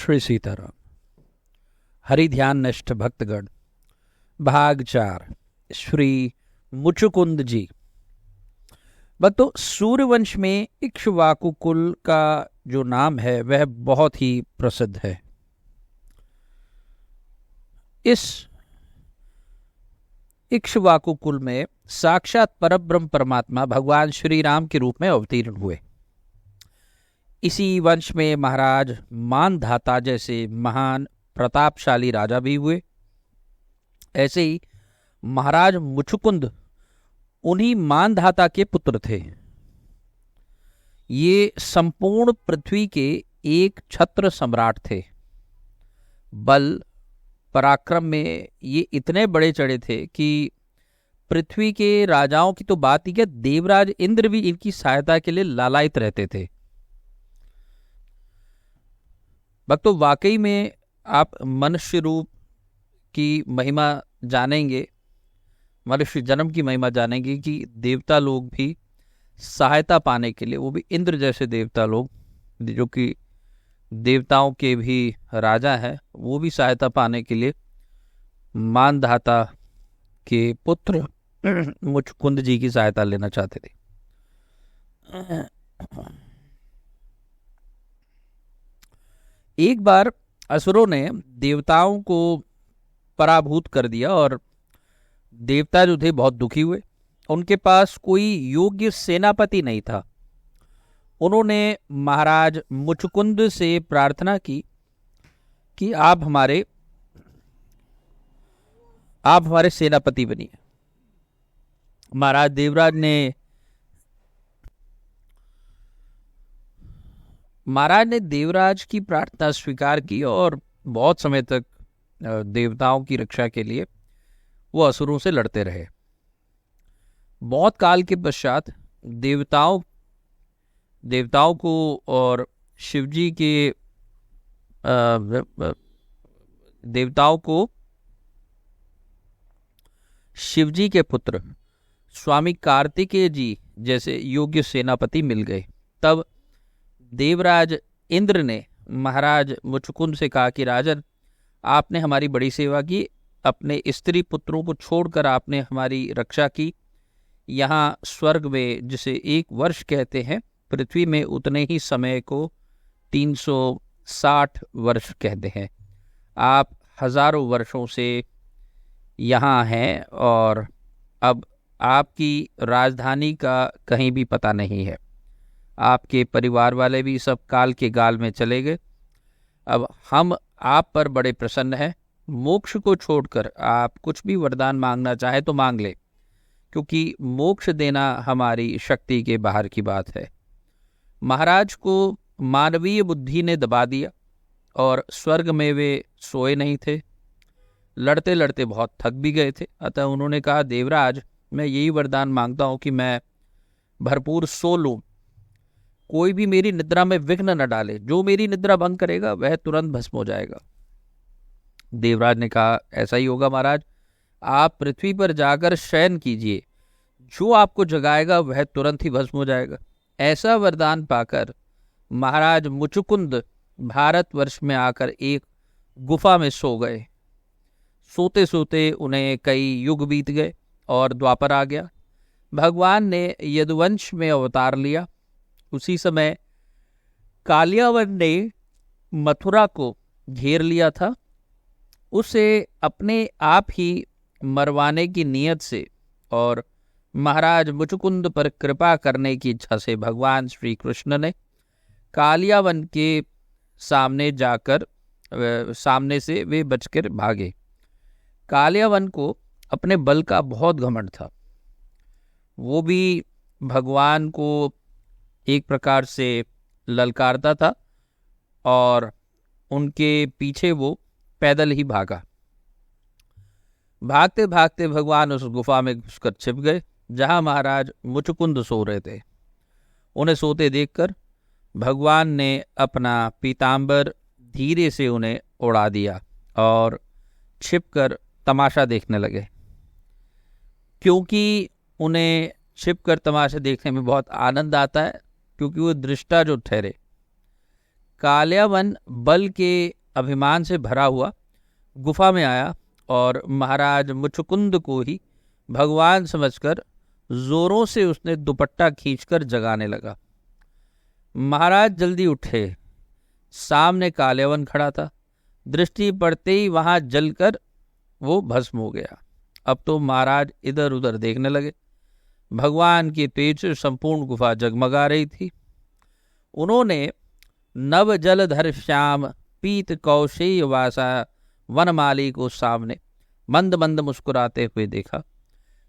श्री सीताराम। हरि ध्यान निष्ठ भक्तगण, भाग 4, श्री मुचुकुंद जी। भक्तों, सूर्यवंश में इक्ष्वाकु कुल का जो नाम है वह बहुत ही प्रसिद्ध है। इस इक्ष्वाकु कुल में साक्षात परब्रह्म परमात्मा भगवान श्री राम के रूप में अवतीर्ण हुए। इसी वंश में महाराज मानधाता जैसे महान प्रतापशाली राजा भी हुए। ऐसे ही महाराज मुचुकुंद उन्हीं मानधाता के पुत्र थे। ये संपूर्ण पृथ्वी के एक छत्र सम्राट थे। बल पराक्रम में ये इतने बड़े चढ़े थे कि पृथ्वी के राजाओं की तो बात ही क्या, देवराज इंद्र भी इनकी सहायता के लिए लालायित रहते थे। भक्तों, वाकई में आप मनुष्य रूप की महिमा जानेंगे, मनुष्य जन्म की महिमा जानेंगे कि देवता लोग भी सहायता पाने के लिए, वो भी इंद्र जैसे देवता लोग जो कि देवताओं के भी राजा हैं, वो भी सहायता पाने के लिए मानधाता के पुत्र मुचुकुंद जी की सहायता लेना चाहते थे। एक बार असुरों ने देवताओं को पराभूत कर दिया और देवता जो थे बहुत दुखी हुए। उनके पास कोई योग्य सेनापति नहीं था। उन्होंने महाराज मुचुकुंद से प्रार्थना की कि आप हमारे सेनापति बनिए। महाराज ने देवराज की प्रार्थना स्वीकार की और बहुत समय तक देवताओं की रक्षा के लिए वो असुरों से लड़ते रहे। बहुत काल के पश्चात देवताओं को और शिवजी के पुत्र स्वामी कार्तिकेय जी जैसे योग्य सेनापति मिल गए। तब देवराज इंद्र ने महाराज मुचुकुंद से कहा कि राजन, आपने हमारी बड़ी सेवा की, अपने स्त्री पुत्रों को छोड़कर आपने हमारी रक्षा की। यहाँ स्वर्ग में जिसे 1 वर्ष कहते हैं, पृथ्वी में उतने ही समय को 360 वर्ष कहते हैं। आप हजारों वर्षों से यहाँ हैं और अब आपकी राजधानी का कहीं भी पता नहीं है। आपके परिवार वाले भी सब काल के गाल में चले गए। अब हम आप पर बड़े प्रसन्न हैं। मोक्ष को छोड़कर आप कुछ भी वरदान मांगना चाहे तो मांग ले, क्योंकि मोक्ष देना हमारी शक्ति के बाहर की बात है। महाराज को मानवीय बुद्धि ने दबा दिया और स्वर्ग में वे सोए नहीं थे। लड़ते लड़ते बहुत थक भी गए थे। अतः उन्होंने कहा, देवराज, मैं यही वरदान मांगता हूं कि मैं भरपूर सो लूं, कोई भी मेरी निद्रा में विघ्न न डाले। जो मेरी निद्रा भंग करेगा वह तुरंत भस्म हो जाएगा। देवराज ने कहा, ऐसा ही होगा महाराज। आप पृथ्वी पर जाकर शयन कीजिए, जो आपको जगाएगा वह तुरंत ही भस्म हो जाएगा। ऐसा वरदान पाकर महाराज मुचुकुंद भारतवर्ष में आकर एक गुफा में सो गए। सोते सोते उन्हें कई युग बीत गए और द्वापर आ गया। भगवान ने यदुवंश में अवतार लिया। उसी समय कालियावन ने मथुरा को घेर लिया था। उसे अपने आप ही मरवाने की नीयत से और महाराज मुचुकुंद पर कृपा करने की इच्छा से भगवान श्री कृष्ण ने कालियावन के सामने से वे बचकर भागे। कालियावन को अपने बल का बहुत घमंड था। वो भी भगवान को एक प्रकार से ललकारता था और उनके पीछे वो पैदल ही भागा। भागते भागते भगवान उस गुफा में घुसकर छिप गए जहां महाराज मुचुकुंद सो रहे थे। उन्हें सोते देखकर भगवान ने अपना पीतांबर धीरे से उन्हें उड़ा दिया और छिपकर तमाशा देखने लगे। क्योंकि उन्हें छिपकर तमाशा देखने में बहुत आनंद आता है, क्योंकि वो दृष्टा जो ठहरे। काल्यावन बल के अभिमान से भरा हुआ गुफा में आया और महाराज मुचुकुंद को ही भगवान समझकर जोरों से उसने दुपट्टा खींचकर जगाने लगा। महाराज जल्दी उठे। सामने काल्यावन खड़ा था। दृष्टि पड़ते ही वहां जलकर वो भस्म हो गया। अब तो महाराज इधर उधर देखने लगे। भगवान के तेज से संपूर्ण गुफा जगमगा रही थी। उन्होंने नव जलधर श्याम पीत कौशेय वासा वनमाली को सामने मंद मंद मुस्कुराते हुए देखा।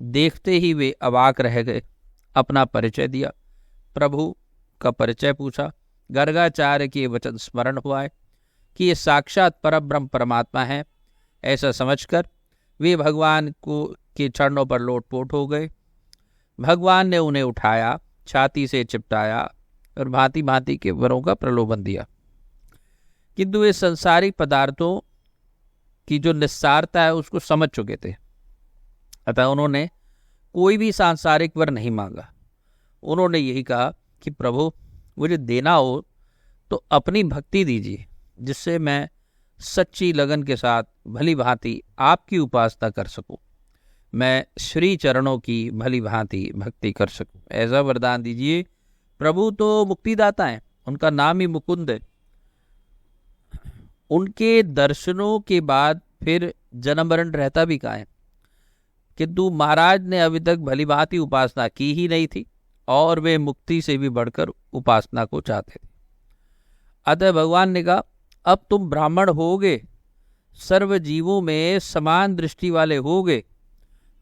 देखते ही वे अवाक रह गए। अपना परिचय दिया, प्रभु का परिचय पूछा। गर्गाचार्य के वचन स्मरण हुआ है कि ये साक्षात परब्रह्म परमात्मा है। ऐसा समझकर वे भगवान को के चरणों पर लोटपोट हो गए। भगवान ने उन्हें उठाया, छाती से चिपटाया और भांति भांति के वरों का प्रलोभन दिया। किंतु वे संसारिक पदार्थों की जो निस्सारता है उसको समझ चुके थे। अतः उन्होंने कोई भी सांसारिक वर नहीं मांगा। उन्होंने यही कहा कि प्रभु, मुझे देना हो तो अपनी भक्ति दीजिए, जिससे मैं सच्ची लगन के साथ भली भांति आपकी उपासना कर सकूं, मैं श्री चरणों की भली भांति भक्ति कर सकूं। ऐसा वरदान दीजिए। प्रभु तो मुक्तिदाता हैं, उनका नाम ही मुकुंद है। उनके दर्शनों के बाद फिर जन्म मरण रहता भी कहाँ है। किंतु महाराज ने अभी तक भली भांति उपासना की ही नहीं थी और वे मुक्ति से भी बढ़कर उपासना को चाहते थे। अतः भगवान ने कहा, अब तुम ब्राह्मण होगे, सर्व जीवों में समान दृष्टि वाले होगे,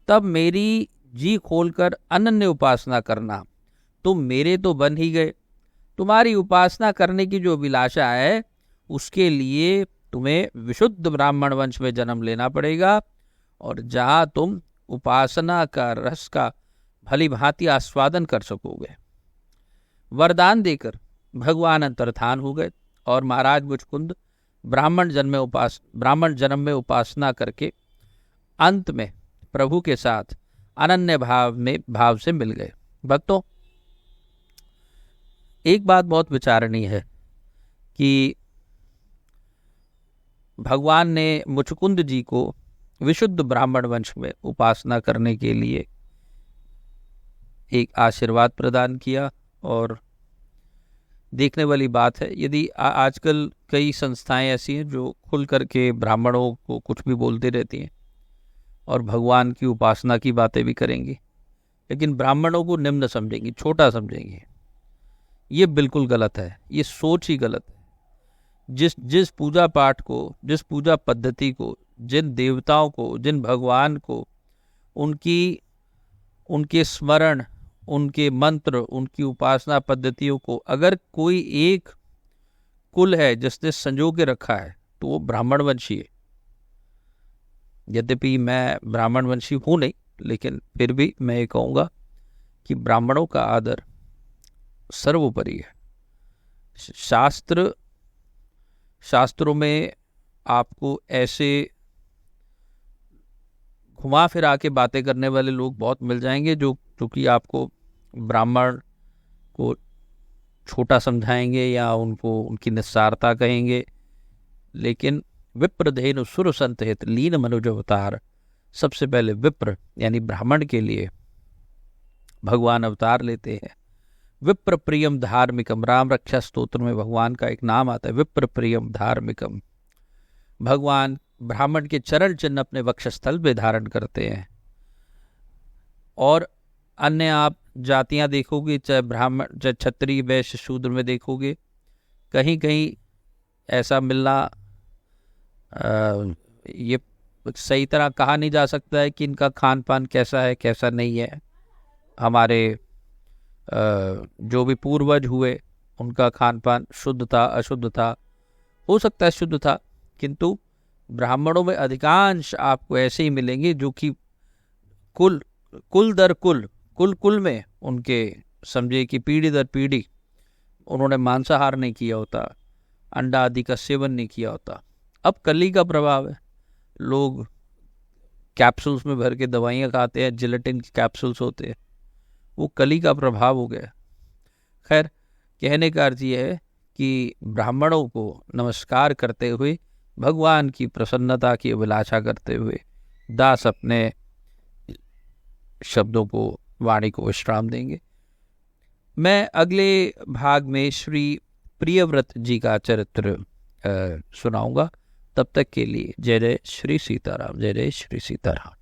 तब मेरी जी खोलकर अनन्य उपासना करना। तुम मेरे तो बन ही गए। तुम्हारी उपासना करने की जो अभिलाषा है उसके लिए तुम्हें विशुद्ध ब्राह्मण वंश में जन्म लेना पड़ेगा, और जहाँ तुम उपासना का रस का भली भांति आस्वादन कर सकोगे। वरदान देकर भगवान अंतर्धान हो गए और महाराज मुचकुंद ब्राह्मण जन्म में उपासना करके अंत में प्रभु के साथ अनन्य भाव से मिल गए। भक्तों, एक बात बहुत विचारणीय है कि भगवान ने मुचकुंद जी को विशुद्ध ब्राह्मण वंश में उपासना करने के लिए एक आशीर्वाद प्रदान किया। और देखने वाली बात है, यदि आजकल कई संस्थाएं ऐसी हैं जो खुल करके ब्राह्मणों को कुछ भी बोलती रहती हैं और भगवान की उपासना की बातें भी करेंगी, लेकिन ब्राह्मणों को निम्न समझेंगी, छोटा समझेंगी। ये बिल्कुल गलत है, ये सोच ही गलत है। जिस पूजा पाठ को, जिस पूजा पद्धति को, जिन देवताओं को, जिन भगवान को, उनके स्मरण, उनके मंत्र, उनकी उपासना पद्धतियों को अगर कोई एक कुल है जिसने संजो के रखा है तो वो ब्राह्मण वंशी है। यद्यपि मैं ब्राह्मण वंशी हूँ नहीं, लेकिन फिर भी मैं ये कहूँगा कि ब्राह्मणों का आदर सर्वोपरि है। शास्त्रों में आपको ऐसे घुमा फिरा के बातें करने वाले लोग बहुत मिल जाएंगे जो कि आपको ब्राह्मण को छोटा समझाएंगे या उनको उनकी निस्सारता कहेंगे। लेकिन विप्रधेनु सुर संत हित लीन मनुज अवतार, सबसे पहले विप्र यानी ब्राह्मण के लिए भगवान अवतार लेते हैं। विप्र प्रियम धार्मिकम, राम रक्षा स्तोत्र में भगवान का एक नाम आता है, विप्र प्रियम धार्मिकम। भगवान ब्राह्मण के चरण चिन्ह अपने वक्षस्थल पे धारण करते हैं। और अन्य आप जातियां देखोगे, चाहे ब्राह्मण, चाहे क्षत्रिय, वैश्य, शूद्र में देखोगे, कहीं कहीं ऐसा मिलना ये सही तरह कहा नहीं जा सकता है कि इनका खान पान कैसा है कैसा नहीं है। हमारे जो भी पूर्वज हुए उनका खान पान शुद्ध था, अशुद्ध था, हो सकता है शुद्ध था, किंतु ब्राह्मणों में अधिकांश आपको ऐसे ही मिलेंगे जो कि कुल दर कुल में उनके समझे कि पीढ़ी दर पीढ़ी उन्होंने मांसाहार नहीं किया होता, अंडा आदि का सेवन नहीं किया होता। अब कली का प्रभाव है, लोग कैप्सूल्स में भर के दवाइयाँ खाते हैं, जिलेटिन की कैप्सूल्स होते हैं, वो कली का प्रभाव हो गया। खैर, कहने का अर्थ ये है कि ब्राह्मणों को नमस्कार करते हुए, भगवान की प्रसन्नता की अभिलाषा करते हुए दास अपने शब्दों को, वाणी को विश्राम देंगे। मैं अगले भाग में श्री प्रियव्रत जी का चरित्र सुनाऊंगा। तब तक के लिए जय जय श्री सीताराम, जय जय श्री सीताराम।